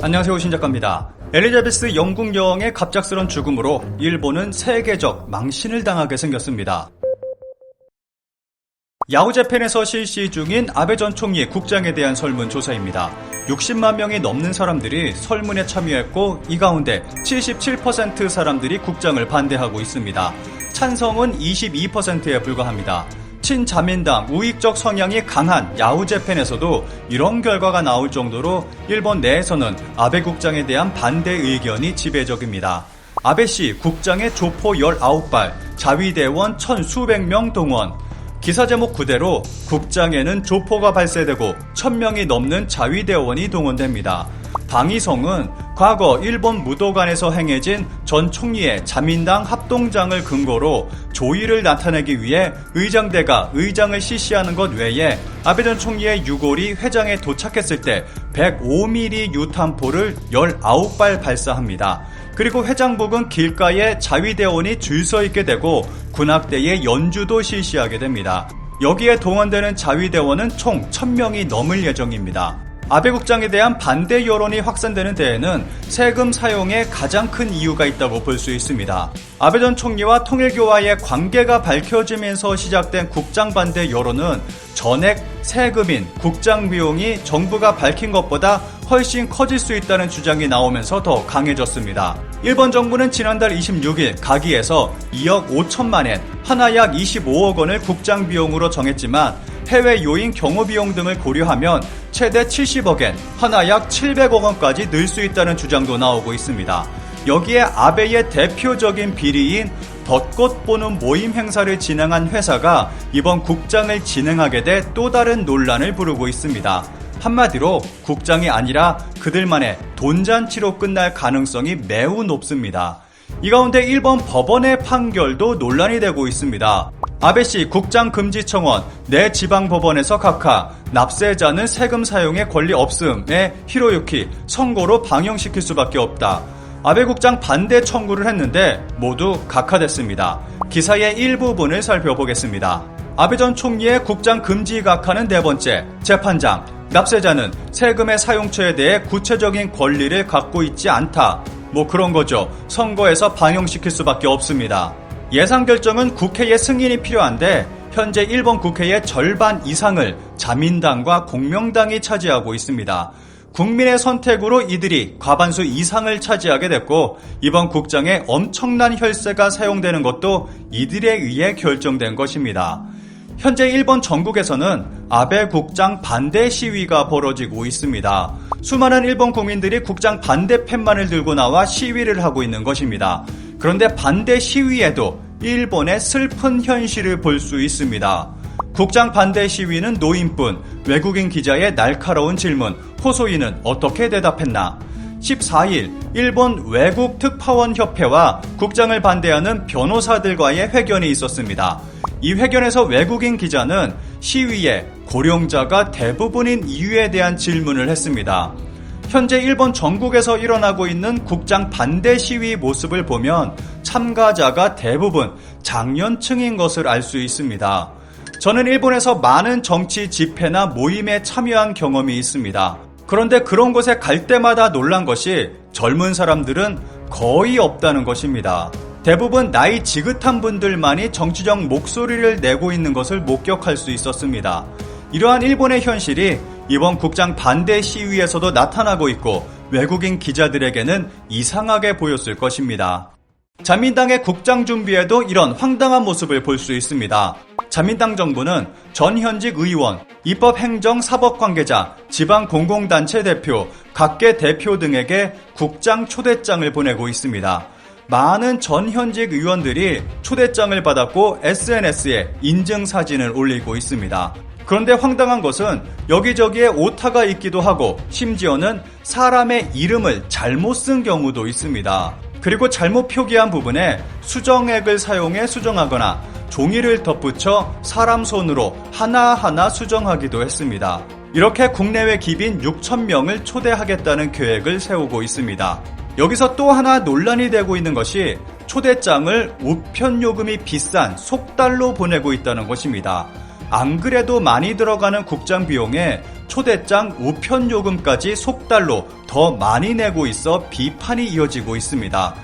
안녕하세요, 신작가입니다. 엘리자베스 영국 여왕의 갑작스런 죽음으로 일본은 세계적 망신을 당하게 생겼습니다. 야후재팬에서 실시 중인 아베 전 총리의 국장에 대한 설문조사입니다. 60만 명이 넘는 사람들이 설문에 참여했고 이 가운데 77% 사람들이 국장을 반대하고 있습니다. 찬성은 22%에 불과합니다. 친자민당 우익적 성향이 강한 야후재팬에서도 이런 결과가 나올 정도로 일본 내에서는 아베 국장에 대한 반대 의견이 지배적입니다. 아베씨 국장의 조포 19발, 자위대원 1000수백 명 동원. 기사 제목 그대로 국장에는 조포가 발사되고 1000명이 넘는 자위대원이 동원됩니다. 방위성은 과거 일본 무도관에서 행해진 전 총리의 자민당 합동장을 근거로 조의를 나타내기 위해 의장대가 의장을 시시하는 것 외에 아베 전 총리의 유골이 회장에 도착했을 때 105mm 유탄포를 19발 발사합니다. 그리고 회장복은 길가에 자위대원이 줄 서 있게 되고 군악대의 연주도 실시하게 됩니다. 여기에 동원되는 자위대원은 총 1000명이 넘을 예정입니다. 아베 국장에 대한 반대 여론이 확산되는 데에는 세금 사용에 가장 큰 이유가 있다고 볼 수 있습니다. 아베 전 총리와 통일교와의 관계가 밝혀지면서 시작된 국장 반대 여론은 전액 세금인 국장 비용이 정부가 밝힌 것보다 훨씬 커질 수 있다는 주장이 나오면서 더 강해졌습니다. 일본 정부는 지난달 26일 가기에서 2억 5천만 엔, 하나 약 25억 원을 국장 비용으로 정했지만 해외 요인 경호 비용 등을 고려하면 최대 70억엔, 하나 약 700억 원까지 늘 수 있다는 주장도 나오고 있습니다. 여기에 아베의 대표적인 비리인 벚꽃 보는 모임 행사를 진행한 회사가 이번 국장을 진행하게 돼 또 다른 논란을 부르고 있습니다. 한마디로 국장이 아니라 그들만의 돈잔치로 끝날 가능성이 매우 높습니다. 이 가운데 일본 법원의 판결도 논란이 되고 있습니다. 아베씨 국장 금지 청원, 내 지방법원에서 각하, 납세자는 세금 사용에 권리 없음의 히로유키, 선고로 방영시킬 수밖에 없다. 아베 국장 반대 청구를 했는데 모두 각하됐습니다. 기사의 일부분을 살펴보겠습니다. 아베 전 총리의 국장 금지 각하는 네 번째, 재판장, 납세자는 세금의 사용처에 대해 구체적인 권리를 갖고 있지 않다. 뭐 그런 거죠. 선거에서 방영시킬 수밖에 없습니다. 예산 결정은 국회의 승인이 필요한데 현재 일본 국회의 절반 이상을 자민당과 공명당이 차지하고 있습니다. 국민의 선택으로 이들이 과반수 이상을 차지하게 됐고 이번 국장에 엄청난 혈세가 사용되는 것도 이들에 의해 결정된 것입니다. 현재 일본 전국에서는 아베 국장 반대 시위가 벌어지고 있습니다. 수많은 일본 국민들이 국장 반대 팻말을 들고 나와 시위를 하고 있는 것입니다. 그런데 반대 시위에도 일본의 슬픈 현실을 볼 수 있습니다. 국장 반대 시위는 노인뿐, 외국인 기자의 날카로운 질문, 호소인은 어떻게 대답했나? 14일 일본 외국특파원협회와 국장을 반대하는 변호사들과의 회견이 있었습니다. 이 회견에서 외국인 기자는 시위에 고령자가 대부분인 이유에 대한 질문을 했습니다. 현재 일본 전국에서 일어나고 있는 국장 반대 시위 모습을 보면 참가자가 대부분 장년층인 것을 알 수 있습니다. 저는 일본에서 많은 정치 집회나 모임에 참여한 경험이 있습니다. 그런데 그런 곳에 갈 때마다 놀란 것이 젊은 사람들은 거의 없다는 것입니다. 대부분 나이 지긋한 분들만이 정치적 목소리를 내고 있는 것을 목격할 수 있었습니다. 이러한 일본의 현실이 이번 국장 반대 시위에서도 나타나고 있고 외국인 기자들에게는 이상하게 보였을 것입니다. 자민당의 국장 준비에도 이런 황당한 모습을 볼 수 있습니다. 자민당 정부는 전 현직 의원, 입법행정 사법 관계자, 지방 공공단체 대표, 각계 대표 등에게 국장 초대장을 보내고 있습니다. 많은 전 현직 의원들이 초대장을 받았고 SNS에 인증 사진을 올리고 있습니다. 그런데 황당한 것은 여기저기에 오타가 있기도 하고 심지어는 사람의 이름을 잘못 쓴 경우도 있습니다. 그리고 잘못 표기한 부분에 수정액을 사용해 수정하거나 종이를 덧붙여 사람 손으로 하나하나 수정하기도 했습니다. 이렇게 국내외 기빈 6,000명을 초대하겠다는 계획을 세우고 있습니다. 여기서 또 하나 논란이 되고 있는 것이 초대장을 우편 요금이 비싼 속달로 보내고 있다는 것입니다. 안 그래도 많이 들어가는 국장 비용에 초대장 우편 요금까지 속달로 더 많이 내고 있어 비판이 이어지고 있습니다.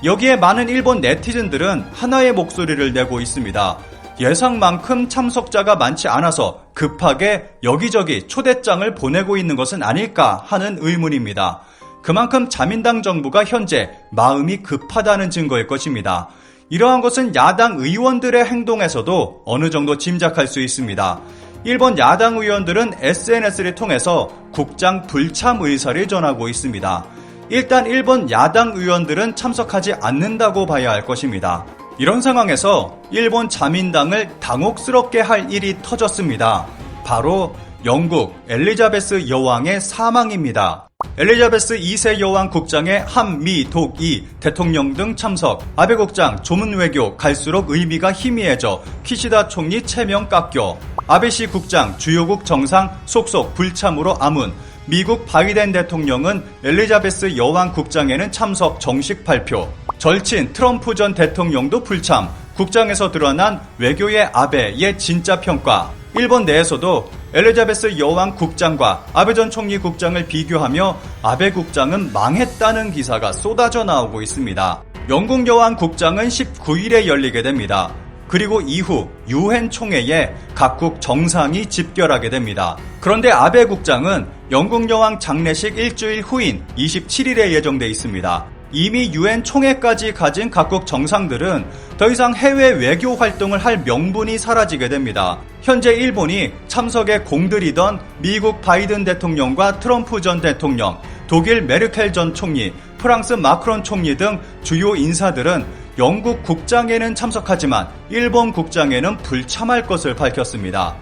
여기에 많은 일본 네티즌들은 하나의 목소리를 내고 있습니다. 예상만큼 참석자가 많지 않아서 급하게 여기저기 초대장을 보내고 있는 것은 아닐까 하는 의문입니다. 그만큼 자민당 정부가 현재 마음이 급하다는 증거일 것입니다. 이러한 것은 야당 의원들의 행동에서도 어느 정도 짐작할 수 있습니다. 일본 야당 의원들은 SNS를 통해서 국장 불참 의사를 전하고 있습니다. 일단 일본 야당 의원들은 참석하지 않는다고 봐야 할 것입니다. 이런 상황에서 일본 자민당을 당혹스럽게 할 일이 터졌습니다. 바로 영국 엘리자베스 여왕의 사망입니다. 엘리자베스 2세 여왕 국장의 한미, 독이, 대통령 등 참석, 아베 국장 조문 외교 갈수록 의미가 희미해져 키시다 총리 체면 깎여, 아베 씨 국장 주요국 정상 속속 불참으로 아문, 미국 바이든 대통령은 엘리자베스 여왕 국장에는 참석 정식 발표, 절친 트럼프 전 대통령도 불참, 국장에서 드러난 외교의 아베의 진짜 평가, 일본 내에서도 엘리자베스 여왕 국장과 아베 전 총리 국장을 비교하며 아베 국장은 망했다는 기사가 쏟아져 나오고 있습니다. 영국 여왕 국장은 19일에 열리게 됩니다. 그리고 이후 유엔 총회에 각국 정상이 집결하게 됩니다. 그런데 아베 국장은 영국 여왕 장례식 일주일 후인 27일에 예정돼 있습니다. 이미 유엔 총회까지 가진 각국 정상들은 더 이상 해외 외교 활동을 할 명분이 사라지게 됩니다. 현재 일본이 참석에 공들이던 미국 바이든 대통령과 트럼프 전 대통령, 독일 메르켈 전 총리, 프랑스 마크론 총리 등 주요 인사들은 영국 국장에는 참석하지만 일본 국장에는 불참할 것을 밝혔습니다.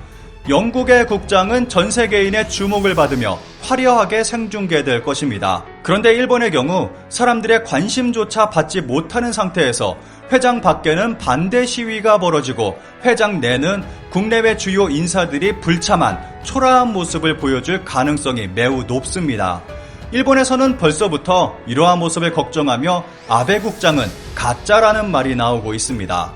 영국의 국장은 전 세계인의 주목을 받으며 화려하게 생중계될 것입니다. 그런데 일본의 경우 사람들의 관심조차 받지 못하는 상태에서 회장 밖에는 반대 시위가 벌어지고 회장 내는 국내외 주요 인사들이 불참한 초라한 모습을 보여줄 가능성이 매우 높습니다. 일본에서는 벌써부터 이러한 모습을 걱정하며 아베 국장은 가짜라는 말이 나오고 있습니다.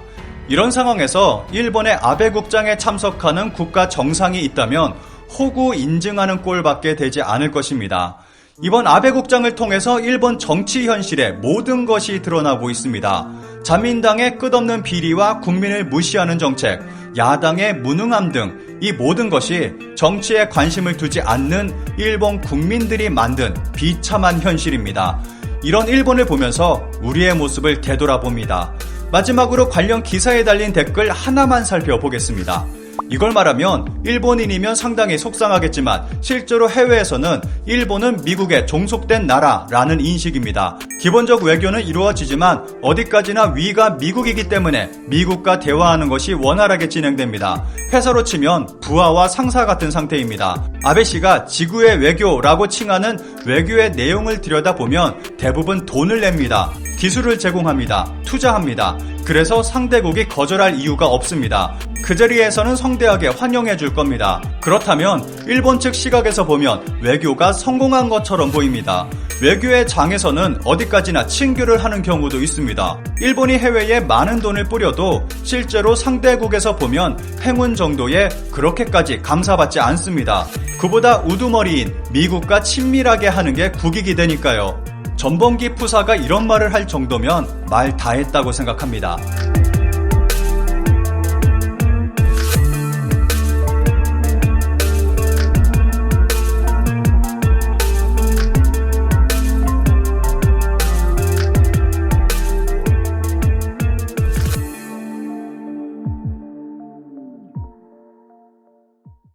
이런 상황에서 일본의 아베 국장에 참석하는 국가 정상이 있다면 호구 인증하는 꼴밖에 되지 않을 것입니다. 이번 아베 국장을 통해서 일본 정치 현실의 모든 것이 드러나고 있습니다. 자민당의 끝없는 비리와 국민을 무시하는 정책, 야당의 무능함 등 이 모든 것이 정치에 관심을 두지 않는 일본 국민들이 만든 비참한 현실입니다. 이런 일본을 보면서 우리의 모습을 되돌아봅니다. 마지막으로 관련 기사에 달린 댓글 하나만 살펴보겠습니다. 이걸 말하면 일본인이면 상당히 속상하겠지만 실제로 해외에서는 일본은 미국에 종속된 나라라는 인식입니다. 기본적 외교는 이루어지지만 어디까지나 위가 미국이기 때문에 미국과 대화하는 것이 원활하게 진행됩니다. 회사로 치면 부하와 상사 같은 상태입니다. 아베 씨가 지구의 외교라고 칭하는 외교의 내용을 들여다보면 대부분 돈을 냅니다. 기술을 제공합니다. 투자합니다. 그래서 상대국이 거절할 이유가 없습니다. 그 자리에서는 성대하게 환영해 줄 겁니다. 그렇다면 일본 측 시각에서 보면 외교가 성공한 것처럼 보입니다. 외교의 장에서는 어디까지나 친교를 하는 경우도 있습니다. 일본이 해외에 많은 돈을 뿌려도 실제로 상대국에서 보면 행운 정도에 그렇게까지 감사받지 않습니다. 그보다 우두머리인 미국과 친밀하게 하는 게 국익이 되니까요. 전범기 푸사가 이런 말을 할 정도면 말 다 했다고 생각합니다.